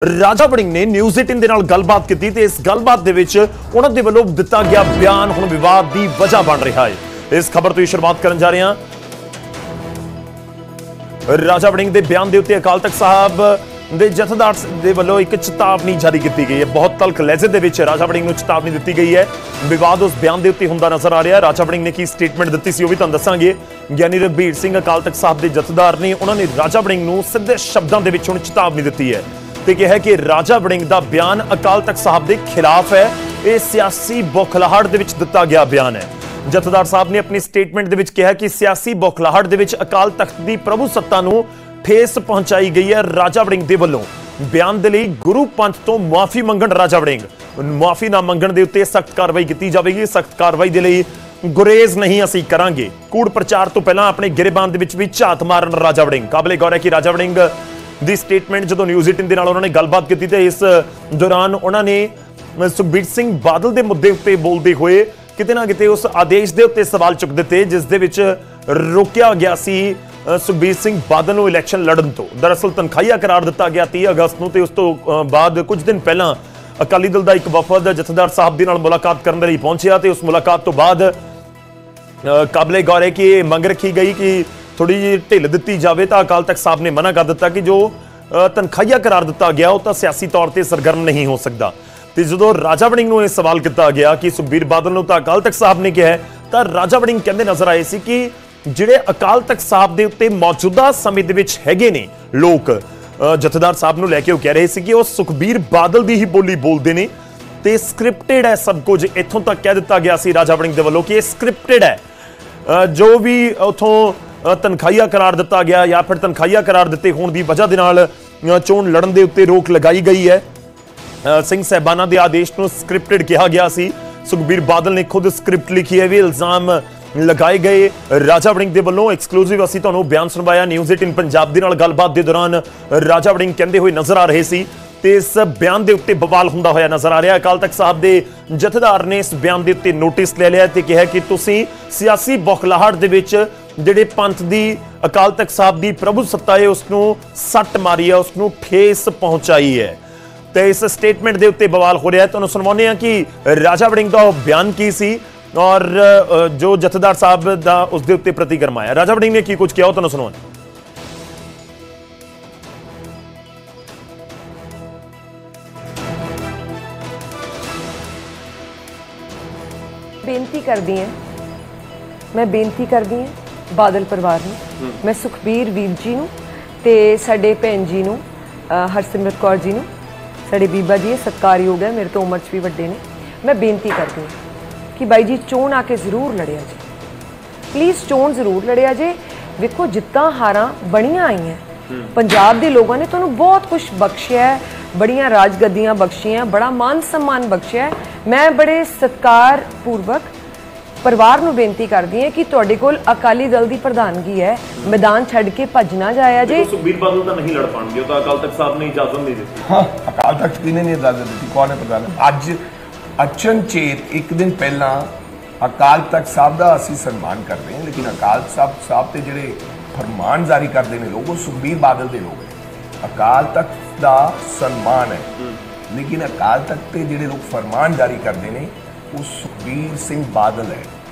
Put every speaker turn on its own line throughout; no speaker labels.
राजा वड़िंग ने न्यूज़ 18 ਦੇ ਨਾਲ ਗੱਲਬਾਤ ਕੀਤੀ ਤੇ ਇਸ ਗੱਲਬਾਤ ਦੇ ਵਿੱਚ ਉਹਨਾਂ ਦੇ ਵੱਲੋਂ ਦਿੱਤਾ ਗਿਆ ਬਿਆਨ ਹੁਣ ਵਿਵਾਦ ਦੀ ਵਜ੍ਹਾ ਬਣ ਰਿਹਾ ਹੈ। ਇਸ ਖਬਰ ਤੋਂ ਸ਼ੁਰੂਆਤ ਕਰਨ ਜਾ ਰਹੇ ਹਾਂ। ਰਾਜਾ ਵੜਿੰਗ ਦੇ ਬਿਆਨ ਦੇ ਉੱਤੇ ਅਕਾਲ ਤਖਤ ਸਾਹਿਬ ਦੇ ਜਥੇਦਾਰ ਦੇ ਵੱਲੋਂ ਇੱਕ ਚੇਤਾਵਨੀ ਜਾਰੀ ਕੀਤੀ ਗਈ ਹੈ। ਬਹੁਤ ਤਲਖ ਲਹਿਜੇ ਦੇ ਵਿੱਚ ਰਾਜਾ ਵੜਿੰਗ ਨੂੰ ਚੇਤਾਵਨੀ ਦਿੱਤੀ ਗਈ ਹੈ। ਵਿਵਾਦ ਉਸ ਬਿਆਨ ਦੇ ਉੱਤੇ ਹੁੰਦਾ ਨਜ਼ਰ ਆ ਰਿਹਾ। ਰਾਜਾ ਵੜਿੰਗ ਨੇ ਕੀ ਸਟੇਟਮੈਂਟ ਦਿੱਤੀ ਸੀ ਉਹ ਵੀ ਤੁਹਾਨੂੰ ਦੱਸਾਂਗੇ। ਗਿਆਨੀ ਰਘਬੀਰ ਸਿੰਘ ਅਕਾਲ ਤਖਤ ਸਾਹਿਬ ਦੇ ਜਥੇਦਾਰ ਨੇ ਉਹਨਾਂ ਨੇ ਰਾਜਾ ਵੜਿੰਗ ਨੂੰ ਸਿੱਧੇ ਸ਼ਬਦਾਂ ਦੇ ਵਿੱਚ ਹੁਣ ਚੇਤਾਵਨੀ ਦਿੱਤੀ ਹੈ ਤੇ ਕਿਹਾ ਕਿ ਰਾਜਾ ਵੜਿੰਗ ਦਾ ਬਿਆਨ ਅਕਾਲ ਤਖਤ ਸਾਹਿਬ ਦੇ ਖਿਲਾਫ ਹੈ। ਇਹ ਸਿਆਸੀ ਬੌਖਲਾਹਟ ਦੇ ਵਿੱਚ ਦਿੱਤਾ ਗਿਆ ਬਿਆਨ ਹੈ। ਜਥੇਦਾਰ ਸਾਹਿਬ ਨੇ ਆਪਣੀ ਸਟੇਟਮੈਂਟ ਦੇ ਵਿੱਚ ਕਿਹਾ ਕਿ ਸਿਆਸੀ ਬੌਖਲਾਹਟ ਦੇ ਵਿੱਚ ਅਕਾਲ ਤਖਤ ਦੀ ਪ੍ਰਭੂ ਸੱਤਾ ਨੂੰ ਠੇਸ ਪਹੁੰਚਾਈ ਗਈ ਹੈ। ਰਾਜਾ ਵੜਿੰਗ ਦੇ ਵੱਲੋਂ ਬਿਆਨ ਦੇ ਲਈ ਗੁਰੂ ਪੰਥ ਤੋਂ ਮੁਆਫੀ ਮੰਗਣ ਰਾਜਾ ਵੜਿੰਗ ਮੁਆਫੀ ਨਾ ਮੰਗਣ ਦੇ ਉੱਤੇ ਸਖਤ ਕਾਰਵਾਈ ਕੀਤੀ ਜਾਵੇਗੀ। ਸਖਤ ਕਾਰਵਾਈ ਦੇ ਲਈ ਗੁਰੇਜ਼ ਨਹੀਂ ਅਸੀਂ ਕਰਾਂਗੇ। ਕੂੜ ਪ੍ਰਚਾਰ ਤੋਂ ਪਹਿਲਾਂ ਆਪਣੇ ਗਿਰਬਾਨ ਦੇ ਵਿੱਚ ਵੀ ਝਾਤ ਮਾਰਨ ਰਾਜਾ ਵੜਿੰਗ। ਕਾਬਲੇ ਗੌਰ ਹੈ ਕਿ ਰਾਜਾ ਵੜਿੰਗ ਦੀ ਸਟੇਟਮੈਂਟ ਜਦੋਂ ਨਿਊਜ਼ 18 ਦੇ ਨਾਲ ਉਹਨਾਂ ਨੇ ਗੱਲਬਾਤ ਕੀਤੀ ਤੇ ਇਸ ਦੌਰਾਨ ਉਹਨਾਂ ਨੇ ਸੁਖਬੀਰ ਸਿੰਘ ਬਾਦਲ ਦੇ ਮੁੱਦੇ ਉੱਤੇ ਬੋਲਦੇ ਹੋਏ ਕਿਤੇ ਨਾ ਕਿਤੇ ਉਸ ਆਦੇਸ਼ ਦੇ ਉੱਤੇ ਸਵਾਲ ਚੁੱਕ ਦਿੱਤੇ ਜਿਸ ਦੇ ਵਿੱਚ ਰੋਕਿਆ ਗਿਆ ਸੀ ਸੁਖਬੀਰ ਸਿੰਘ ਬਾਦਲ ਨੂੰ ਇਲੈਕਸ਼ਨ ਲੜਨ ਤੋਂ। ਦਰਅਸਲ ਤਨਖਾਹੀਆ ਕਰਾਰ ਦਿੱਤਾ ਗਿਆ 30 ਅਗਸਤ ਨੂੰ ਤੇ ਉਸ ਤੋਂ ਬਾਅਦ ਕੁਝ ਦਿਨ ਪਹਿਲਾਂ ਅਕਾਲੀ ਦਲ ਦਾ ਇੱਕ ਵਫਦ ਜਥੇਦਾਰ ਸਾਹਿਬ ਦੇ ਨਾਲ ਮੁਲਾਕਾਤ ਕਰਨ ਦੇ ਲਈ ਪਹੁੰਚਿਆ ਤੇ ਉਸ ਮੁਲਾਕਾਤ ਤੋਂ ਬਾਅਦ ਕਾਬਲੇ ਗੌਰ ਹੈ ਕਿ ਇਹ ਮੰਗ ਰੱਖੀ ਗਈ ਕਿ ਥੋੜੀ ਜਿਹੀ ਢਿੱਲ ਦਿੱਤੀ ਜਾਵੇ ਤਾਂ ਅਕਾਲ ਤਖਤ ਸਾਹਿਬ ਨੇ ਮਨਾ ਕਰ ਦਿੱਤਾ ਕਿ ਜੋ ਤਨਖਾਹੀਆ ਕਰਾਰ ਦਿੱਤਾ ਗਿਆ ਉਹ ਤਾਂ ਸਿਆਸੀ ਤੌਰ ਤੇ ਸਰਗਰਮ ਨਹੀਂ ਹੋ ਸਕਦਾ। ਤੇ ਜਦੋਂ ਰਾਜਾ ਵੜਿੰਗ ਨੂੰ ਇਹ ਸਵਾਲ ਕੀਤਾ ਗਿਆ ਕਿ ਸੁਖਬੀਰ ਬਾਦਲ ਨੂੰ ਤਾਂ ਅਕਾਲ ਤਖਤ ਸਾਹਿਬ ਨੇ ਕਿਹਾ ਤਾਂ ਰਾਜਾ ਵੜਿੰਗ ਕਹਿੰਦੇ ਨਜ਼ਰ ਆਏ ਸੀ ਕਿ ਜਿਹੜੇ ਅਕਾਲ ਤਖਤ ਸਾਹਿਬ ਦੇ ਉੱਤੇ ਮੌਜੂਦਾ ਸਮੇਂ ਦੇ ਵਿੱਚ ਹੈਗੇ ਨੇ ਲੋਕ ਜਥੇਦਾਰ ਸਾਹਿਬ ਨੂੰ ਲੈ ਕੇ ਉਹ ਕਹਿ ਰਹੇ ਸੀ ਕਿ ਉਹ ਸੁਖਬੀਰ ਬਾਦਲ ਦੀ ਹੀ ਬੋਲੀ ਬੋਲਦੇ ਨੇ ਤੇ ਸਕ੍ਰਿਪਟਡ ਹੈ ਸਭ ਕੁਝ। ਇੱਥੋਂ ਤੱਕ ਕਹਿ ਦਿੱਤਾ ਗਿਆ ਸੀ ਰਾਜਾ ਵੜਿੰਗ ਦੇ ਵੱਲੋਂ ਕਿ ਇਹ ਸਕ੍ਰਿਪਟਡ ਹੈ। ਜੋ ਵੀ ਉਥੋਂ ਤਨਖਾਹੀਆ ਕਰਾਰ ਦਿੱਤਾ ਗਿਆ ਜਾਂ ਫਿਰ ਤਨਖਾਹੀਆ ਕਰਾਰ ਦਿੱਤੇ ਹੋਣ ਦੀ ਵਜ੍ਹਾ ਦੇ ਨਾਲ ਚੋਣ ਲੜਨ ਦੇ ਉੱਤੇ ਰੋਕ ਲਗਾਈ ਗਈ ਹੈ। ਸਿੰਘ ਸਾਹਿਬਾਨਾਂ ਦੇ ਆਦੇਸ਼ ਨੂੰ ਸਕ੍ਰਿਪਟਡ ਕਿਹਾ ਗਿਆ ਸੀ। ਸੁਖਬੀਰ ਬਾਦਲ ਨੇ ਖੁਦ ਸਕ੍ਰਿਪਟ ਲਿਖੀ ਹੈ ਵੀ ਇਲਜ਼ਾਮ ਲਗਾਏ ਗਏ ਰਾਜਾ ਵੜਿੰਗ ਦੇ ਵੱਲੋਂ। ਐਕਸਕਲੂਸਿਵ ਅਸੀਂ ਤੁਹਾਨੂੰ ਬਿਆਨ ਸੁਣਵਾਇਆ ਨਿਊਜ਼ 18 ਪੰਜਾਬ ਦੇ ਨਾਲ ਗੱਲਬਾਤ ਦੇ ਦੌਰਾਨ ਰਾਜਾ ਵੜਿੰਗ ਕਹਿੰਦੇ ਹੋਏ ਨਜ਼ਰ ਆ ਰਹੇ ਸੀ ਤੇ ਇਸ ਬਿਆਨ ਦੇ ਉੱਤੇ ਬਵਾਲ ਹੁੰਦਾ ਹੋਇਆ ਨਜ਼ਰ ਆ ਰਿਹਾ। ਅਕਾਲ ਤਖਤ ਸਾਹਿਬ ਦੇ ਜਥੇਦਾਰ ਨੇ ਇਸ ਬਿਆਨ ਦੇ ਉੱਤੇ ਨੋਟਿਸ ਲੈ ਲਿਆ ਤੇ ਕਿਹਾ ਕਿ ਤੁਸੀਂ ਸਿਆਸੀ ਬੌਖਲਾਹਟ ਦੇ ਵਿੱਚ ਜਿਹੜੇ ਪੰਥ ਦੀ ਅਕਾਲ ਤਖਤ ਸਾਹਿਬ ਦੀ ਪ੍ਰਭੂ ਸੱਤਾ ਹੈ ਉਸ ਨੂੰ ਸੱਟ ਮਾਰੀ ਹੈ, ਉਸ ਨੂੰ ਠੇਸ ਪਹੁੰਚਾਈ ਹੈ ਤੇ ਇਸ ਸਟੇਟਮੈਂਟ ਦੇ ਉੱਤੇ ਬਵਾਲ ਹੋ ਰਿਹਾ ਹੈ। ਤੁਹਾਨੂੰ ਸੁਣਾਉਂਦੇ ਹਾਂ ਕਿ ਰਾਜਾ ਵੜਿੰਗ ਦਾ ਬਿਆਨ ਕੀ ਸੀ ਔਰ ਜੋ ਜਥੇਦਾਰ ਸਾਹਿਬ ਦਾ ਉਸ ਦੇ ਉੱਤੇ ਪ੍ਰਤੀਕਰਮ ਆਇਆ। ਰਾਜਾ ਵੜਿੰਗ ਨੇ ਕੀ ਕੁਝ ਕਿਹਾ ਉਹ ਤੁਹਾਨੂੰ ਸੁਣਾਉਂਦੇ।
बेनती करदी हैं मैं बेनती करदी हैं बादल परिवार ਨੂੰ मैं सुखबीर वीर जी ਨੂੰ ਤੇ ਸਾਡੇ ਭੈਣ ਜੀ ਨੂੰ ਹਰਸਿਮਰਤ ਕੌਰ ਜੀ ਨੂੰ ਸਾਡੇ ਬੀਬਾ ਜੀ ਸਤਿਕਾਰਯੋਗ ਹੈ ਮੇਰੇ ਤੋਂ ਉਮਰ 'ਚ ਵੀ ਵੱਡੇ ਨੇ। ਮੈਂ ਬੇਨਤੀ ਕਰਦੀ ਹਾਂ ਕਿ ਬਾਈ ਜੀ ਚੋਣ ਆ ਕੇ ਜ਼ਰੂਰ ਲੜਿਆ ਜੇ ਪਲੀਜ਼ ਚੋਣ ਜ਼ਰੂਰ ਲੜਿਆ ਜੇ। ਵੇਖੋ ਜਿੱਤਾਂ ਹਾਰਾਂ ਬਣੀਆਂ ਆਈਆਂ ਪੰਜਾਬ ਦੇ ਲੋਕਾਂ ਨੇ ਤੁਹਾਨੂੰ ਬਹੁਤ ਕੁਝ ਬਖਸ਼ਿਆ ਹੈ, ਬੜੀਆਂ ਰਾਜਗੱਦੀਆਂ ਬਖਸ਼ੀਆਂ, ਬੜਾ ਮਾਨ सम्मान ਬਖਸ਼ਿਆ। मैं बड़े सत्कार पूर्वक परिवार ਨੂੰ ਬੇਨਤੀ ਕਰਦੀ ਹਾਂ ਕਿ ਤੁਹਾਡੇ ਕੋਲ ਅਕਾਲੀ ਦਲ ਦੀ ਪ੍ਰਧਾਨਗੀ ਹੈ, ਮੈਦਾਨ ਛੱਡ ਕੇ ਭੱਜ ਨਾ ਜਾਇਆ ਜੇ।
ਸੁਖਬੀਰ ਬਾਦਲ ਤਾਂ ਨਹੀਂ ਲੜ ਪਾਣਗੇ, ਉਹ ਤਾਂ ਅਕਾਲ ਤਖਤ ਸਾਹਿਬ ਨੇ ਇਜਾਜ਼ਤ ਨਹੀਂ ਦਿੱਤੀ।
ਹਾਂ, ਅਕਾਲ ਤਖਤ ਕਿਹਨੇ ਨਹੀਂ ਇਜਾਜ਼ਤ ਦਿੱਤੀ? ਕੌਣ ਹੈ ਪ੍ਰਧਾਨ? ਅੱਜ ਅਚਨਚੇਤ ਇੱਕ ਦਿਨ ਪਹਿਲਾਂ ਅਕਾਲ ਤਖਤ ਸਾਹਿਬ ਦਾ ਅਸੀਂ ਸਨਮਾਨ ਕਰਦੇ ਹਾਂ ਲੇਕਿਨ ਅਕਾਲ ਸਾਹਿਬ ਤੇ ਜਿਹੜੇ ਫਰਮਾਨ ਜਾਰੀ ਕਰਦੇ ਨੇ ਲੋਕ ਉਹ ਸੁਖਬੀਰ ਬਾਦਲ ਦੇ ਲੋਕ ਹੈ। ਅਕਾਲ ਤਖਤ ਦਾ ਸਨਮਾਨ ਹੈ लेकिन अकाल तख्त के ਜਿਹੜੇ ਲੋਕ फरमान जारी करते हैं वो सुखबीर सिंह बादल है।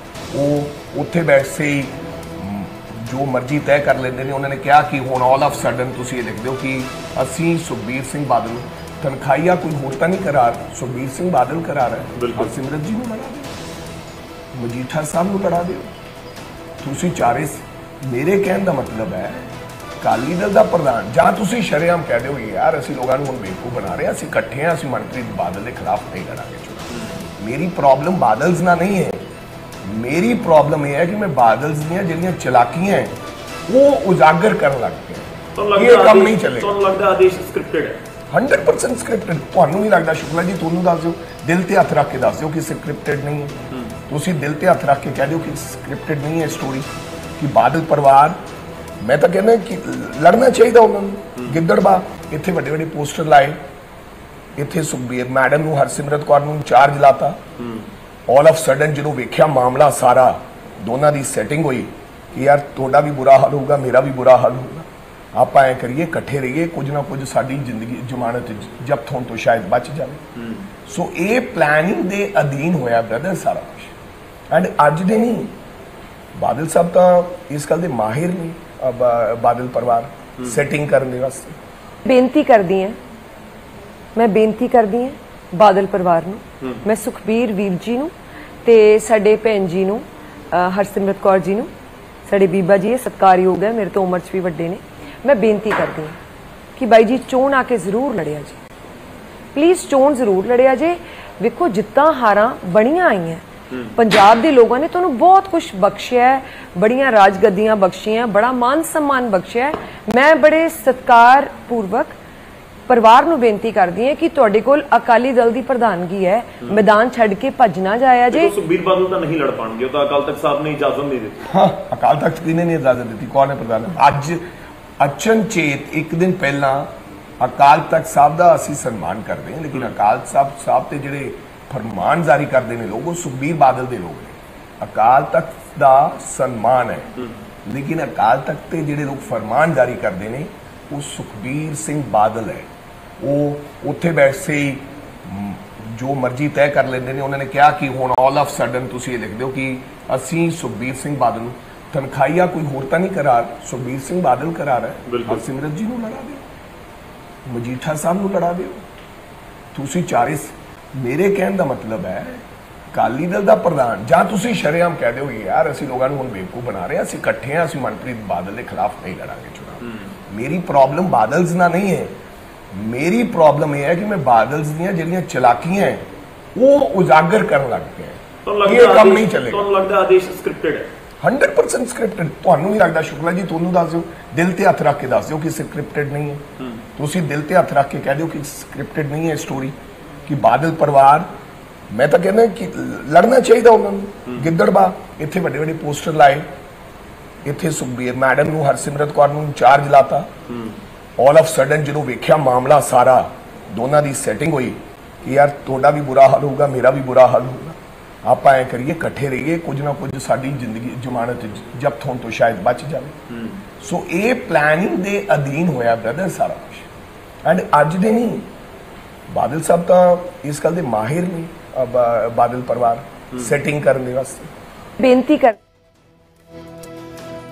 वो उत्थे वैसे ही जो मर्जी तय कर लेते हैं। उन्होंने कहा कि हुण ऑल ऑफ सडन तुम ये लिख दो कि असी सुखबीर सिंह बादल तनखाइया कोई होता नहीं करार सुखबीर सिंह बादल करा रहा है। हरसिमरत जी को लड़ा दो, मजीठा साहब को लड़ा दो। तुसी चारे मेरे कहने का मतलब है ਅਕਾਲੀ ਦਲ ਦਾ ਪ੍ਰਧਾਨ ਜਾਂ ਤੁਸੀਂ ਸ਼ਰੇਆਮ ਕਹਿ ਦਿਓ ਯਾਰ ਅਸੀਂ ਲੋਕਾਂ ਨੂੰ ਹੁਣ ਬੇਵਕੂਫ ਬਣਾ ਰਹੇ ਹਾਂ, ਅਸੀਂ ਇਕੱਠੇ ਹਾਂ, ਅਸੀਂ ਮਨਪ੍ਰੀਤ ਬਾਦਲ ਦੇ ਖਿਲਾਫ ਨਹੀਂ ਲੜਾਂਗੇ ਚੁਣਾਵ। ਮੇਰੀ ਪ੍ਰੋਬਲਮ ਬਾਦਲਸ ਨਾਲ ਨਹੀਂ ਹੈ, ਮੇਰੀ ਪ੍ਰੋਬਲਮ ਇਹ ਹੈ ਕਿ ਮੈਂ ਬਾਦਲਸ ਦੀਆਂ ਜਿਹੜੀਆਂ ਚਲਾਕੀਆਂ ਉਹ ਉਜਾਗਰ ਕਰਨ ਲੱਗ ਪਿਆ। ਇਹ ਕੰਮ ਨਹੀਂ ਚੱਲੇਗਾ।
ਤੁਹਾਨੂੰ ਲੱਗਦਾ ਆਦੇਸ਼ ਸਕ੍ਰਿਪਟਡ ਹੈ?
100% ਸਕ੍ਰਿਪਟਡ। ਤੁਹਾਨੂੰ ਨਹੀਂ ਲੱਗਦਾ? ਸ਼ੁਕਲਾ ਜੀ ਤੁਹਾਨੂੰ ਦੱਸ ਦਿਓ, ਦਿਲ ਤੇ ਹੱਥ ਰੱਖ ਕੇ ਦੱਸ ਦਿਓ ਕਿ ਸਕ੍ਰਿਪਟਡ ਨਹੀਂ ਹੈ। ਤੁਸੀਂ ਦਿਲ ਤੇ ਹੱਥ ਰੱਖ ਕੇ ਕਹਿ ਦਿਓ ਕਿ ਸਕ੍ਰਿਪਟਡ ਨਹੀਂ ਹੈ ਸਟੋਰੀ ਕਿ ਬਾਦਲ ਪਰਿਵਾਰ। मैं तो कहना कि लड़ना चाहिए उन्होंने। गिद्दड़बा इतने बड़े बड़े पोस्टर लाए, इतने सुखबीर मैडम नूं हरसिमरत कौर नूं चार्ज लाता। ऑल ऑफ सडन जो वेख्या मामला सारा दोनों की सैटिंग हुई कि यार थोड़ा भी बुरा हाल होगा मेरा भी बुरा हाल होगा ਆਪਾਂ ਐ ਕਰੀਏ ਇਕੱਠੇ ਰਹੀਏ, ਕੁਝ ਨਾ ਕੁਝ ਸਾਡੀ ਜ਼ਿੰਦਗੀ ਜ਼ਮਾਨਤ ਜ਼ਬਤ ਹੋਣ ਤੋਂ ਸ਼ਾਇਦ ਬਚ ਜਾਵੇ। ਸੋ ਇਹ ਪਲੈਨਿੰਗ ਦੇ ਅਧੀਨ ਹੋਇਆ ਬ੍ਰਦਰ ਸਾਰਾ ਕੁਝ। ਐਂਡ ਅੱਜ ਦੇ ਨਹੀਂ, ਬਾਦਲ ਸਾਹਿਬ ਤਾਂ ਇਸ ਗੱਲ ਦੇ ਮਾਹਿਰ ਨੇ, ਬਾਦਲ ਪਰਿਵਾਰ ਸੈਟਿੰਗ ਕਰਨ ਦੇ ਵਾਸਤੇ।
ਬੇਨਤੀ ਕਰਦੀ ਹਾਂ, ਮੈਂ ਬੇਨਤੀ ਕਰਦੀ ਹਾਂ ਬਾਦਲ ਪਰਿਵਾਰ ਨੂੰ, ਮੈਂ ਸੁਖਬੀਰ ਵੀਰ ਜੀ ਨੂੰ ਤੇ ਸਾਡੇ ਭੈਣ ਜੀ ਨੂੰ, ਹਰਸਿਮਰਤ ਕੌਰ ਜੀ ਨੂੰ, ਸਾਡੇ ਬੀਬਾ ਜੀ ਇਹ ਸਤਿਕਾਰਯੋਗ ਹੈ, ਮੇਰੇ ਤੋਂ ਉਮਰ 'ਚ ਵੀ ਵੱਡੇ ਨੇ। ਮੈਂ ਬੇਨਤੀ ਕਰਦੀ ਹਾਂ ਕਿ ਬਾਈ ਜੀ ਚੋਣ ਆ ਕੇ ਜ਼ਰੂਰ ਲੜਿਆ ਜੀ, ਪਲੀਜ਼ ਚੋਣ ਜ਼ਰੂਰ ਲੜਿਆ ਜੇ। ਵੇਖੋ ਜਿੱਤਾਂ ਹਾਰਾਂ ਬਣੀਆਂ ਆਈਆਂ, ਪੰਜਾਬ ਦੇ ਲੋਕਾਂ ਨੇ ਤੁਹਾਨੂੰ ਬਹੁਤ ਕੁਝ ਬਖਸ਼ਿਆ ਹੈ, ਬੜੀਆਂ ਰਾਜਗੱਦੀਆਂ ਬਖਸ਼ੀਆਂ, ਬੜਾ ਮਾਨ ਸਨਮਾਨ ਬਖਸ਼ਿਆ ਹੈ। ਮੈਂ ਬੜੇ ਸਤਿਕਾਰ ਪੂਰਵਕ ਪਰਿਵਾਰ ਨੂੰ ਬੇਨਤੀ ਕਰਦੀ ਹਾਂ ਕਿ ਤੁਹਾਡੇ ਕੋਲ ਅਕਾਲੀ ਦਲ ਦੀ ਪ੍ਰਧਾਨਗੀ ਹੈ, ਮੈਦਾਨ ਛੱਡ ਕੇ ਭੱਜ ਨਾ ਜਾਇਆ ਜੇ।
ਸੁਖਬੀਰ ਬਾਦਲ ਤਾਂ ਨਹੀਂ ਲੜ ਪਾਣਗੇ, ਉਹ ਤਾਂ ਅਕਾਲ ਤਖਤ ਸਾਹਿਬ ਨੇ ਇਜਾਜ਼ਤ ਨਹੀਂ ਦਿੱਤੀ।
ਹਾਂ, ਅਕਾਲ ਤਖਤ ਕਿਹਨੇ ਨਹੀਂ ਇਜਾਜ਼ਤ ਦਿੱਤੀ? ਕੌਣ ਹੈ ਪ੍ਰਧਾਨ? ਅੱਜ ਅਚਨਚੇਤ ਇੱਕ ਦਿਨ ਪਹਿਲਾਂ ਅਕਾਲ ਤਖਤ ਸਾਹਿਬ ਦਾ ਅਸੀਂ ਸਨਮਾਨ ਕਰਦੇ ਹਾਂ, ਲੇਕਿਨ ਅਕਾਲ ਸਾਹਿਬ ਤੇ ਜਿਹੜੇ ਫਰਮਾਨ ਜਾਰੀ ਕਰਦੇ ਨੇ ਲੋਕ, ਉਹ ਸੁਖਬੀਰ ਬਾਦਲ ਦੇ ਲੋਕ ਨੇ। ਅਕਾਲ ਤਖਤ ਦਾ ਸਨਮਾਨ ਹੈ, ਲੇਕਿਨ ਅਕਾਲ ਤਖਤ ਤੇ ਜਿਹੜੇ ਲੋਕ ਫਰਮਾਨ ਜਾਰੀ ਕਰਦੇ ਨੇ ਉਹ ਸੁਖਬੀਰ ਸਿੰਘ ਬਾਦਲ ਹੈ। ਉਹ ਉੱਥੇ ਬੈਠੇ ਹੀ ਜੋ ਮਰਜ਼ੀ ਤੈਅ ਕਰ ਲੈਂਦੇ ਨੇ। ਉਹਨਾਂ ਨੇ ਕਿਹਾ ਕਿ ਹੁਣ ਆਲ ਆਫ ਸਡਨ ਤੁਸੀਂ ਇਹ ਲਿਖ ਦਿਓ ਕਿ ਅਸੀਂ ਸੁਖਬੀਰ ਸਿੰਘ ਬਾਦਲ ਨੂੰ ਤਨਖਾਹੀਆ ਕੋਈ ਹੋਰ ਤਾਂ ਨਹੀਂ ਕਰਾਰ, ਸੁਖਬੀਰ ਸਿੰਘ ਬਾਦਲ ਕਰਾਰ ਹੈ। ਹਰਸਿਮਰਤ ਜੀ ਨੂੰ ਲੜਾ ਦਿਓ, ਮਜੀਠਾ ਸਾਹਿਬ ਨੂੰ ਲੜਾ ਦਿਓ, ਤੁਸੀਂ ਚਾਰੇ। ਮੇਰੇ ਕਹਿਣ ਦਾ ਮਤਲਬ ਹੈ ਅਕਾਲੀ ਦਲ ਦਾ ਪ੍ਰਧਾਨ, ਜਾਂ ਤੁਸੀਂ ਸ਼ਰੇਆਮ ਕਹਿ ਦਿਓ ਯਾਰ ਅਸੀਂ ਲੋਕਾਂ ਨੂੰ ਹੁਣ ਬੇਵਕੂਫ ਬਣਾ ਰਹੇ ਹਾਂ, ਅਸੀਂ ਇਕੱਠੇ ਹਾਂ, ਅਸੀਂ ਮਨਪ੍ਰੀਤ ਬਾਦਲ ਦੇ ਖਿਲਾਫ ਨਹੀਂ ਲੜਾਂਗੇ ਚੁਣਾਵ। ਮੇਰੀ ਪ੍ਰੋਬਲਮ ਬਾਦਲਸ ਨਾਲ ਨਹੀਂ ਹੈ, ਮੇਰੀ ਪ੍ਰੋਬਲਮ ਇਹ ਹੈ ਕਿ ਮੈਂ ਬਾਦਲਸ ਦੀਆਂ ਜਿਹੜੀਆਂ ਚਲਾਕੀਆਂ ਉਹ ਉਜਾਗਰ ਕਰਨ ਲੱਗ ਪਿਆ। ਇਹ ਕੰਮ ਨਹੀਂ ਚੱਲੇਗਾ।
ਤੁਹਾਨੂੰ ਲੱਗਦਾ ਆਦੇਸ਼ ਸਕ੍ਰਿਪਟਡ ਹੈ?
100% ਸਕ੍ਰਿਪਟਡ। ਤੁਹਾਨੂੰ ਨਹੀਂ ਲੱਗਦਾ? ਸ਼ੁਕਲਾ ਜੀ ਤੁਹਾਨੂੰ ਦੱਸ ਦਿਓ, ਦਿਲ ਤੇ ਹੱਥ ਰੱਖ ਕੇ ਦੱਸ ਦਿਓ ਕਿ ਸਕ੍ਰਿਪਟਡ ਨਹੀਂ ਹੈ। ਤੁਸੀਂ ਦਿਲ ਤੇ ਹੱਥ ਰੱਖ ਕੇ ਕਹਿ ਦਿਓ ਕਿ ਸਕ੍ਰਿਪਟਡ ਨਹੀਂ ਹੈ ਸਟੋਰੀ, ਕਿ ਬਾਦਲ ਪਰਿਵਾਰ, ਮੈਂ ਤਾਂ ਕਹਿੰਦਾ ਕਿ ਲੜਨਾ ਚਾਹੀਦਾ ਉਹਨਾਂ ਨੂੰ। ਗਿੱਦੜਬਾ ਇੱਥੇ ਵੱਡੇ ਵੱਡੇ ਪੋਸਟਰ ਲਾਏ, ਇੱਥੇ ਸੁਖਬੀਰ ਮੈਡਮ ਨੂੰ, ਹਰਸਿਮਰਤ ਕੌਰ ਨੂੰ ਇੰਚਾਰਜ ਲਾਤਾ। ਆਲ ਆਫ ਸਡਨ ਜਦੋਂ ਵੇਖਿਆ ਮਾਮਲਾ ਸਾਰਾ, ਦੋਨਾਂ ਦੀ ਸੈਟਿੰਗ ਹੋਈ ਕਿ ਯਾਰ ਤੁਹਾਡਾ ਵੀ ਬੁਰਾ ਹਾਲ ਹੋਊਗਾ, ਮੇਰਾ ਵੀ ਬੁਰਾ ਹਾਲ ਹੋਊਗਾ, ਆਪਾਂ ਐ ਕਰੀਏ ਇਕੱਠੇ ਰਹੀਏ, ਕੁਝ ਨਾ ਕੁਝ ਸਾਡੀ ਜ਼ਿੰਦਗੀ ਜ਼ਮਾਨਤ ਜ਼ਬਤ ਹੋਣ ਤੋਂ ਸ਼ਾਇਦ ਬਚ ਜਾਵੇ। ਸੋ ਇਹ ਪਲੈਨਿੰਗ ਦੇ ਅਧੀਨ ਹੋਇਆ ਬ੍ਰਦਰ ਸਾਰਾ ਕੁਝ। ਐਂਡ ਅੱਜ ਦੇ ਨਹੀਂ, ਬਾਦਲ ਸਾਹਿਬ ਤਾਂ ਇਸ ਗੱਲ ਦੇ ਮਾਹਿਰ ਨੇ, ਬਾਦਲ ਪਰਿਵਾਰ ਸੈਟਿੰਗ ਕਰਨ ਦੇ ਵਾਸਤੇ।
ਬੇਨਤੀ ਕਰ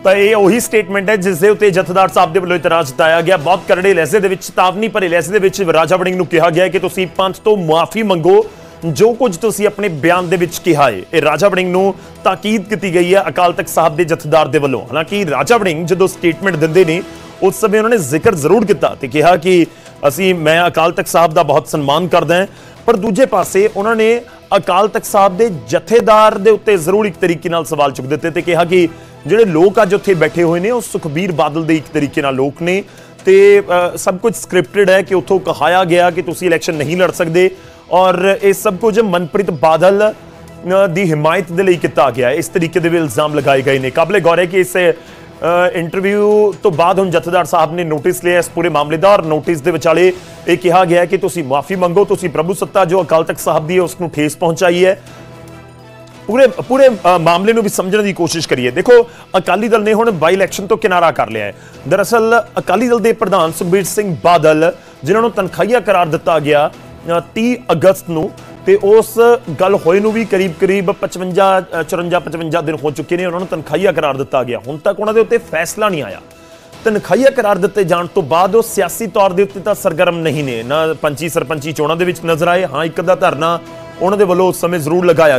ਤਾਂ ਇਹ ਉਹੀ ਸਟੇਟਮੈਂਟ ਹੈ ਜਿਸ ਦੇ ਉੱਤੇ ਜਥੇਦਾਰ ਸਾਹਿਬ ਦੇ ਵੱਲੋਂ ਇਤਰਾਜ਼ ਜਤਾਇਆ ਗਿਆ। ਬਹੁਤ ਕਰੜੇ ਲਹਿਜ਼ੇ ਦੇ ਵਿੱਚ, ਚੇਤਾਵਨੀ ਭਰੇ ਲਹਿਜ਼ੇ ਦੇ ਵਿੱਚ ਰਾਜਾ ਵੜਿੰਗ ਨੂੰ ਕਿਹਾ ਗਿਆ ਕਿ ਤੁਸੀਂ ਪੰਥ ਤੋਂ ਮੁਆਫੀ ਮੰਗੋ, ਜੋ ਕੁਝ ਤੁਸੀਂ ਆਪਣੇ ਬਿਆਨ ਦੇ ਵਿੱਚ ਕਿਹਾ ਹੈ। ਇਹ ਰਾਜਾ ਵੜਿੰਗ ਨੂੰ ਤਾਕੀਦ ਕੀਤੀ ਗਈ ਹੈ ਅਕਾਲ ਤਖਤ ਸਾਹਿਬ ਦੇ ਜਥੇਦਾਰ ਦੇ ਵੱਲੋਂ। ਹਾਲਾਂਕਿ ਰਾਜਾ ਵੜਿੰਗ ਜਦੋਂ ਸਟੇਟਮੈਂਟ ਦਿੰਦੇ ਨੇ ਉਸ ਸਮੇਂ ਉਹਨਾਂ ਨੇ ਜ਼ਿਕਰ ਜ਼ਰੂਰ ਕੀਤਾ ਤੇ ਕਿਹਾ ਕਿ ਮੈਂ ਅਕਾਲ ਤਖਤ ਸਾਹਿਬ ਦਾ ਬਹੁਤ ਸਨਮਾਨ ਕਰਦਾ ਹਾਂ, ਪਰ ਦੂਜੇ ਪਾਸੇ ਉਹਨਾਂ ਨੇ ਅਕਾਲ ਤਖਤ ਸਾਹਿਬ ਦੇ ਜਥੇਦਾਰ ਦੇ ਉੱਤੇ ਜ਼ਰੂਰ ਇੱਕ ਤਰੀਕੇ ਨਾਲ ਸਵਾਲ ਚੁੱਕ ਦਿੱਤੇ ਤੇ ਕਿਹਾ ਕਿ ਜਿਹੜੇ ਲੋਕ ਅੱਜ ਉੱਥੇ ਬੈਠੇ ਹੋਏ ਨੇ ਉਹ ਸੁਖਬੀਰ ਬਾਦਲ ਦੇ ਇੱਕ ਤਰੀਕੇ ਨਾਲ ਲੋਕ ਨੇ ਤੇ ਸਭ ਕੁਝ ਸਕ੍ਰਿਪਟਡ ਹੈ, ਕਿ ਉੱਥੋਂ ਕਹਾਇਆ ਗਿਆ ਕਿ ਤੁਸੀਂ ਇਲੈਕਸ਼ਨ ਨਹੀਂ ਲੜ ਸਕਦੇ ਔਰ ਇਹ ਸਭ ਕੁਝ ਮਨਪ੍ਰੀਤ ਬਾਦਲ ਦੀ ਹਮਾਇਤ ਦੇ ਲਈ ਕੀਤਾ ਗਿਆ। ਇਸ ਤਰੀਕੇ ਦੇ ਵੀ ਇਲਜ਼ਾਮ ਲਗਾਏ ਗਏ ਨੇ। ਕਾਬਲੇ ਗੌਰ ਹੈ ਕਿ ਇਸ ਇੰਟਰਵਿਊ ਤੋਂ ਬਾਅਦ ਹੁਣ ਜਥੇਦਾਰ ਸਾਹਿਬ ਨੇ ਨੋਟਿਸ ਲਿਆ ਇਸ ਪੂਰੇ ਮਾਮਲੇ ਦਾ ਔਰ ਨੋਟਿਸ ਦੇ ਵਿਚਾਲੇ ਇਹ ਕਿਹਾ ਗਿਆ ਕਿ ਤੁਸੀਂ ਮਾਫੀ ਮੰਗੋ, ਤੁਸੀਂ ਪ੍ਰਭੂ ਸੱਤਾ ਜੋ ਅਕਾਲ ਤਖਤ ਸਾਹਿਬ ਦੀ ਹੈ ਉਸ ਨੂੰ ਠੇਸ ਪਹੁੰਚਾਈ ਹੈ। ਪੂਰੇ ਮਾਮਲੇ ਨੂੰ ਵੀ ਸਮਝਣ ਦੀ ਕੋਸ਼ਿਸ਼ ਕਰੀਏ। ਦੇਖੋ, ਅਕਾਲੀ ਦਲ ਨੇ ਹੁਣ ਬਾਈ ਇਲੈਕਸ਼ਨ ਤੋਂ ਕਿਨਾਰਾ ਕਰ ਲਿਆ ਹੈ। ਦਰਅਸਲ ਅਕਾਲੀ ਦਲ ਦੇ ਪ੍ਰਧਾਨ ਸੁਖਬੀਰ ਸਿੰਘ ਬਾਦਲ, ਜਿਨ੍ਹਾਂ ਨੂੰ ਤਨਖਾਹੀਆ ਕਰਾਰ ਦਿੱਤਾ ਗਿਆ 30 ਅਗਸਤ ਨੂੰ, ਤੇ ਉਸ ਗੱਲ ਹੋਏ ਨੂੰ ਵੀ ਕਰੀਬ 55 ਦਿਨ ਹੋ ਚੁੱਕੇ ਨੇ, ਉਹਨਾਂ ਨੂੰ ਤਨਖਾਹੀਆ ਕਰਾਰ ਦਿੱਤਾ ਗਿਆ। ਹੁਣ ਤੱਕ ਉਹਨਾਂ ਦੇ ਉੱਤੇ ਫੈਸਲਾ ਨਹੀਂ ਆਇਆ। ਤਨਖਾਹੀਆ ਕਰਾਰ ਦਿੱਤੇ ਜਾਣ ਤੋਂ ਬਾਅਦ ਉਹ ਸਿਆਸੀ ਤੌਰ ਦੇ ਉੱਤੇ ਤਾਂ ਸਰਗਰਮ ਨਹੀਂ ਨੇ, ਨਾ ਪੰਚੀ ਸਰਪੰਚੀ ਚੋਣਾਂ ਦੇ ਵਿੱਚ ਨਜ਼ਰ ਆਏ। ਹਾਂ, ਇੱਕ ਦਾ ਧਰਨਾ ਉਹਨਾਂ ਦੇ ਵੱਲੋਂ ਉਸ ਸਮੇਂ ਜ਼ਰੂਰ ਲਗਾਇਆ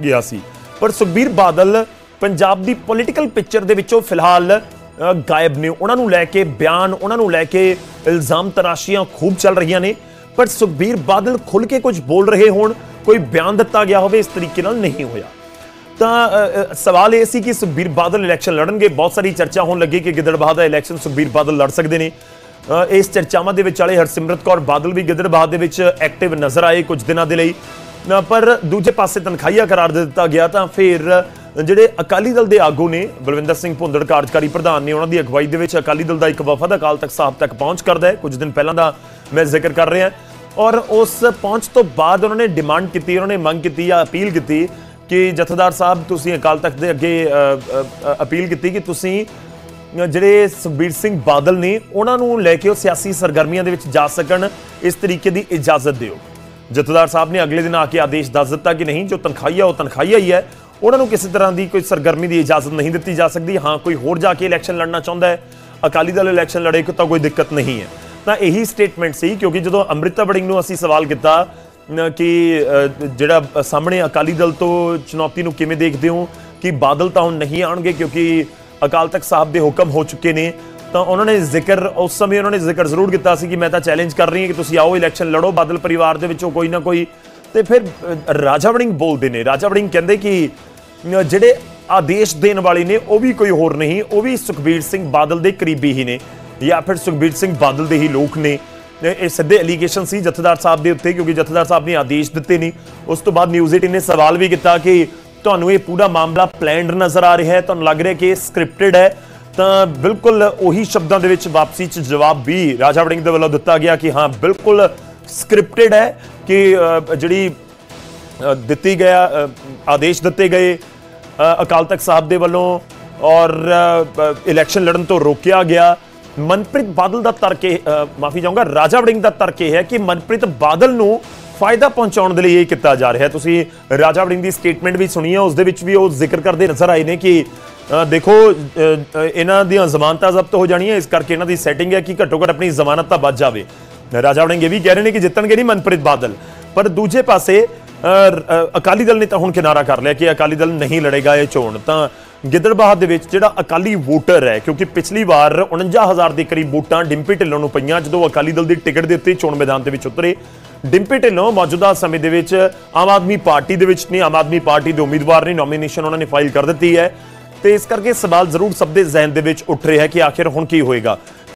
ਗਿਆ ਸੀ, ਪਰ ਸੁਖਬੀਰ ਬਾਦਲ ਪੰਜਾਬ ਦੀ ਪੋਲੀਟੀਕਲ ਪਿਕਚਰ ਦੇ ਵਿੱਚੋਂ ਫਿਲਹਾਲ ਗਾਇਬ ਨੇ। ਉਹਨਾਂ ਨੂੰ ਲੈ ਕੇ ਬਿਆਨ, ਉਹਨਾਂ ਨੂੰ ਲੈ ਕੇ ਇਲਜ਼ਾਮ ਤਰਾਸ਼ੀਆਂ ਖੂਬ ਚੱਲ ਰਹੀਆਂ ਨੇ, ਪਰ ਸੁਖਬੀਰ ਬਾਦਲ ਖੁੱਲ ਕੇ ਕੁਝ ਬੋਲ ਰਹੇ ਹੋਣ, ਕੋਈ ਬਿਆਨ ਦਿੱਤਾ ਗਿਆ ਹੋਵੇ, ਇਸ ਤਰੀਕੇ ਨਾਲ ਨਹੀਂ ਹੋਇਆ। ਤਾਂ ਸਵਾਲ ਇਹ ਸੀ ਕਿ ਸੁਖਬੀਰ ਬਾਦਲ ਇਲੈਕਸ਼ਨ ਲੜਨਗੇ। ਬਹੁਤ ਸਾਰੀ ਚਰਚਾ ਹੋਣ ਲੱਗੀ ਕਿ ਗਿੱਦੜਬਾਹਾ ਦਾ ਇਲੈਕਸ਼ਨ ਸੁਖਬੀਰ ਬਾਦਲ ਲੜ ਸਕਦੇ ਨੇ। ਇਸ ਚਰਚਾਵਾਂ ਦੇ ਵਿਚਾਲੇ ਹਰਸਿਮਰਤ ਕੌਰ ਬਾਦਲ ਵੀ ਗਿੱਦੜਬਾਹਾ ਦੇ ਵਿੱਚ ਐਕਟਿਵ ਨਜ਼ਰ ਆਏ ਕੁਝ ਦਿਨਾਂ ਦੇ ਲਈ, ਪਰ ਦੂਜੇ ਪਾਸੇ ਤਨਖਾਹੀਆ ਕਰਾਰ ਦੇ ਦਿੱਤਾ ਗਿਆ। ਤਾਂ ਫਿਰ ਜਿਹੜੇ ਅਕਾਲੀ ਦਲ ਦੇ ਆਗੂ ਨੇ, ਬਲਵਿੰਦਰ ਸਿੰਘ ਭੁੰਦੜ ਕਾਰਜਕਾਰੀ ਪ੍ਰਧਾਨ ਨੇ, ਉਹਨਾਂ ਦੀ ਅਗਵਾਈ ਦੇ ਵਿੱਚ ਅਕਾਲੀ ਦਲ ਦਾ ਇੱਕ ਵਫਦ ਅਕਾਲ ਤਖਤ ਸਾਹਿਬ ਤੱਕ ਪਹੁੰਚ ਕਰਦਾ ਹੈ। ਕੁਝ ਦਿਨ ਪਹਿਲਾਂ ਦਾ ਮੈਂ ਜ਼ਿਕਰ ਕਰ ਰਿਹਾ ਔਰ ਉਸ ਪਹੁੰਚ ਤੋਂ ਬਾਅਦ ਉਹਨਾਂ ਨੇ ਡਿਮਾਂਡ ਕੀਤੀ, ਉਹਨਾਂ ਨੇ ਮੰਗ ਕੀਤੀ ਜਾਂ ਅਪੀਲ ਕੀਤੀ ਕਿ ਜਥੇਦਾਰ ਸਾਹਿਬ ਤੁਸੀਂ ਅਕਾਲ ਤਖਤ ਦੇ ਅੱਗੇ ਅਪੀਲ ਕੀਤੀ ਕਿ ਤੁਸੀਂ ਜਿਹੜੇ ਸੁਖਬੀਰ ਸਿੰਘ ਬਾਦਲ ਨੇ ਉਹਨਾਂ ਨੂੰ ਲੈ ਕੇ ਉਹ ਸਿਆਸੀ ਸਰਗਰਮੀਆਂ ਦੇ ਵਿੱਚ ਜਾ ਸਕਣ, ਇਸ ਤਰੀਕੇ ਦੀ ਇਜਾਜ਼ਤ ਦਿਓ। ਜਥੇਦਾਰ ਸਾਹਿਬ ਨੇ ਅਗਲੇ ਦਿਨ ਆ ਕੇ ਆਦੇਸ਼ ਦੱਸ ਦਿੱਤਾ ਕਿ ਨਹੀਂ, ਜੋ ਤਨਖਾਹੀਆ ਉਹ ਤਨਖਾਹੀਆ ਹੀ ਹੈ, ਉਹਨਾਂ ਨੂੰ ਕਿਸੇ ਤਰ੍ਹਾਂ ਦੀ ਕੋਈ ਸਰਗਰਮੀ ਦੀ ਇਜਾਜ਼ਤ ਨਹੀਂ ਦਿੱਤੀ ਜਾ ਸਕਦੀ। ਹਾਂ, ਕੋਈ ਹੋਰ ਜਾ ਕੇ ਇਲੈਕਸ਼ਨ ਲੜਨਾ ਚਾਹੁੰਦਾ ਹੈ, ਅਕਾਲੀ ਦਲ ਇਲੈਕਸ਼ਨ ਲੜੇ ਤਾਂ ਕੋਈ ਦਿੱਕਤ ਨਹੀਂ ਹੈ। ਤਾਂ ਇਹੀ ਸਟੇਟਮੈਂਟ ਸੀ, ਕਿਉਂਕਿ ਜਦੋਂ ਅੰਮ੍ਰਿਤਾ ਵੜਿੰਗ ਨੂੰ ਅਸੀਂ ਸਵਾਲ ਕੀਤਾ ਕਿ ਜਿਹੜਾ ਸਾਹਮਣੇ ਅਕਾਲੀ ਦਲ ਤੋਂ ਚੁਣੌਤੀ ਨੂੰ ਕਿਵੇਂ ਦੇਖਦੇ ਹੋ ਕਿ ਬਾਦਲ ਤਾਂ ਹੁਣ ਨਹੀਂ ਆਉਣਗੇ ਕਿਉਂਕਿ ਅਕਾਲ ਤਖਤ ਸਾਹਿਬ ਦੇ ਹੁਕਮ ਹੋ ਚੁੱਕੇ ਨੇ, ਤਾਂ ਉਹਨਾਂ ਨੇ ਜ਼ਿਕਰ ਉਸ ਸਮੇਂ ਉਹਨਾਂ ਨੇ ਜ਼ਿਕਰ ਜ਼ਰੂਰ ਕੀਤਾ ਸੀ ਕਿ ਮੈਂ ਤਾਂ ਚੈਲੰਜ ਕਰ ਰਹੀ ਹਾਂ ਕਿ ਤੁਸੀਂ ਆਓ ਇਲੈਕਸ਼ਨ ਲੜੋ, ਬਾਦਲ ਪਰਿਵਾਰ ਦੇ ਵਿੱਚੋਂ ਕੋਈ ਨਾ ਕੋਈ। ਤੇ ਫਿਰ ਰਾਜਾ ਵੜਿੰਗ ਬੋਲਦੇ ਨੇ, ਰਾਜਾ ਵੜਿੰਗ ਕਹਿੰਦੇ ਕਿ ਜਿਹੜੇ ਆਦੇਸ਼ ਦੇਣ ਵਾਲੇ ਨੇ ਉਹ ਵੀ ਕੋਈ ਹੋਰ ਨਹੀਂ, ਉਹ ਵੀ ਸੁਖਬੀਰ ਸਿੰਘ ਬਾਦਲ ਦੇ ਕਰੀਬੀ ਹੀ ਨੇ ਜਾਂ ਫਿਰ ਸੁਖਬੀਰ ਸਿੰਘ ਬਾਦਲ ਦੇ ਹੀ ਲੋਕ ਨੇ। ਇਹ ਸਿੱਧੇ ਐਲੀਗੇਸ਼ਨ ਸੀ ਜਥੇਦਾਰ ਸਾਹਿਬ ਦੇ ਉੱਤੇ, ਕਿਉਂਕਿ ਜਥੇਦਾਰ ਸਾਹਿਬ ਨੇ ਆਦੇਸ਼ ਦਿੱਤੇ ਨਹੀਂ। ਉਸ ਤੋਂ ਬਾਅਦ ਨਿਊਜ਼ 18 ਨੇ ਸਵਾਲ ਵੀ ਕੀਤਾ ਕਿ ਤੁਹਾਨੂੰ ਇਹ ਪੂਰਾ ਮਾਮਲਾ ਪਲੈਨਡ ਨਜ਼ਰ ਆ ਰਿਹਾ ਹੈ, ਤੁਹਾਨੂੰ ਲੱਗ ਰਿਹਾ ਕਿ ਇਹ ਸਕ੍ਰਿਪਟਡ ਹੈ? ਤਾਂ ਬਿਲਕੁਲ ਉਹੀ ਸ਼ਬਦਾਂ ਦੇ ਵਿੱਚ ਵਾਪਸੀ 'ਚ ਜਵਾਬ ਵੀ ਰਾਜਾ ਵੜਿੰਗ ਦੇ ਵੱਲੋਂ ਦਿੱਤਾ ਗਿਆ ਕਿ ਹਾਂ ਬਿਲਕੁਲ ਸਕ੍ਰਿਪਟਡ ਹੈ, ਕਿ ਜਿਹੜੀ ਦਿੱਤੀ ਗਿਆ ਆਦੇਸ਼ ਦਿੱਤੇ ਗਏ ਅਕਾਲ ਤਖਤ ਸਾਹਿਬ ਦੇ ਵੱਲੋਂ ਔਰ ਇਲੈਕਸ਼ਨ ਲੜਨ ਤੋਂ ਰੋਕਿਆ ਗਿਆ। ਮਨਪ੍ਰੀਤ ਬਾਦਲ ਦਾ ਤਰਕ ਮਾਫੀ ਚਾਹੂੰਗਾ, ਰਾਜਾ ਵੜਿੰਗ ਦਾ ਤਰਕ ਇਹ ਹੈ ਕਿ ਮਨਪ੍ਰੀਤ ਬਾਦਲ ਨੂੰ ਫਾਇਦਾ ਪਹੁੰਚਾਉਣ ਦੇ ਲਈ ਇਹ ਕੀਤਾ ਜਾ ਰਿਹਾ ਹੈ। ਤੁਸੀਂ ਰਾਜਾ ਵੜਿੰਗ ਦੀ ਸਟੇਟਮੈਂਟ ਵੀ ਸੁਣੀ ਹੈ, ਉਸ ਦੇ ਵਿੱਚ ਵੀ ਉਹ ਜ਼ਿਕਰ ਕਰਦੇ ਨਜ਼ਰ ਆਏ ਨੇ ਕਿ ਦੇਖੋ ਇਹਨਾਂ ਦੀਆਂ ਜ਼ਮਾਨਤਾਂ ਜ਼ਬਤ ਹੋ ਜਾਣੀਆਂ, ਇਸ ਕਰਕੇ ਇਹਨਾਂ ਦੀ ਸੈਟਿੰਗ ਹੈ ਕਿ ਘੱਟੋ ਘੱਟ ਆਪਣੀ ਜ਼ਮਾਨਤ ਤਾਂ ਬਚ ਜਾਵੇ। ਰਾਜਾ ਵੜਿੰਗ ਇਹ ਵੀ ਕਹਿ ਰਹੇ ਨੇ ਕਿ ਜਿੱਤਣਗੇ ਨਹੀਂ ਮਨਪ੍ਰੀਤ ਬਾਦਲ, ਪਰ ਦੂਜੇ ਪਾਸੇ ਅਕਾਲੀ ਦਲ ਨੇ ਤਾਂ ਹੁਣ ਕਿਨਾਰਾ ਕਰ ਲਿਆ ਕਿ ਅਕਾਲੀ ਦਲ ਨਹੀਂ ਲੜੇਗਾ ਇਹ ਚੋਣ। ਤਾਂ ਗਿੱਦੜਬਾਹਾ ਦੇ ਵਿੱਚ ਜਿਹੜਾ ਅਕਾਲੀ ਵੋਟਰ ਹੈ, ਕਿਉਂਕਿ ਪਿਛਲੀ ਵਾਰ 49,000 ਦੇ ਕਰੀਬ ਵੋਟਾਂ ਡਿੰਪੀ ਢਿੱਲੋਂ ਨੂੰ ਪਈਆਂ ਜਦੋਂ ਅਕਾਲੀ ਦਲ ਦੀ ਟਿਕਟ ਦੇ ਉੱਤੇ ਚੋਣ ਮੈਦਾਨ ਦੇ ਵਿੱਚ ਉਤਰੇ। ਡਿੰਪੀ ਢਿੱਲੋਂ ਮੌਜੂਦਾ ਸਮੇਂ ਦੇ ਵਿੱਚ ਆਮ ਆਦਮੀ ਪਾਰਟੀ ਦੇ ਵਿੱਚ ਨਹੀਂ, ਆਮ ਆਦਮੀ ਪਾਰਟੀ ਦੇ ਉਮੀਦਵਾਰ ਨੇ, ਨੋਮੀਨੇਸ਼ਨ ਉਹਨਾਂ ਨੇ ਫਾਈਲ ਕਰ ਦਿੱਤੀ ਹੈ। ਤੇ ਇਸ ਕਰਕੇ ਸਵਾਲ ਜ਼ਰੂਰ ਸਭ ਦੇ ਜ਼ਿਹਨ ਦੇ ਵਿੱਚ ਉੱਠ ਰਿਹਾ ਹੈ ਕਿ ਆਖਿਰ ਹੁਣ ਕੀ ਹੋਏਗਾ।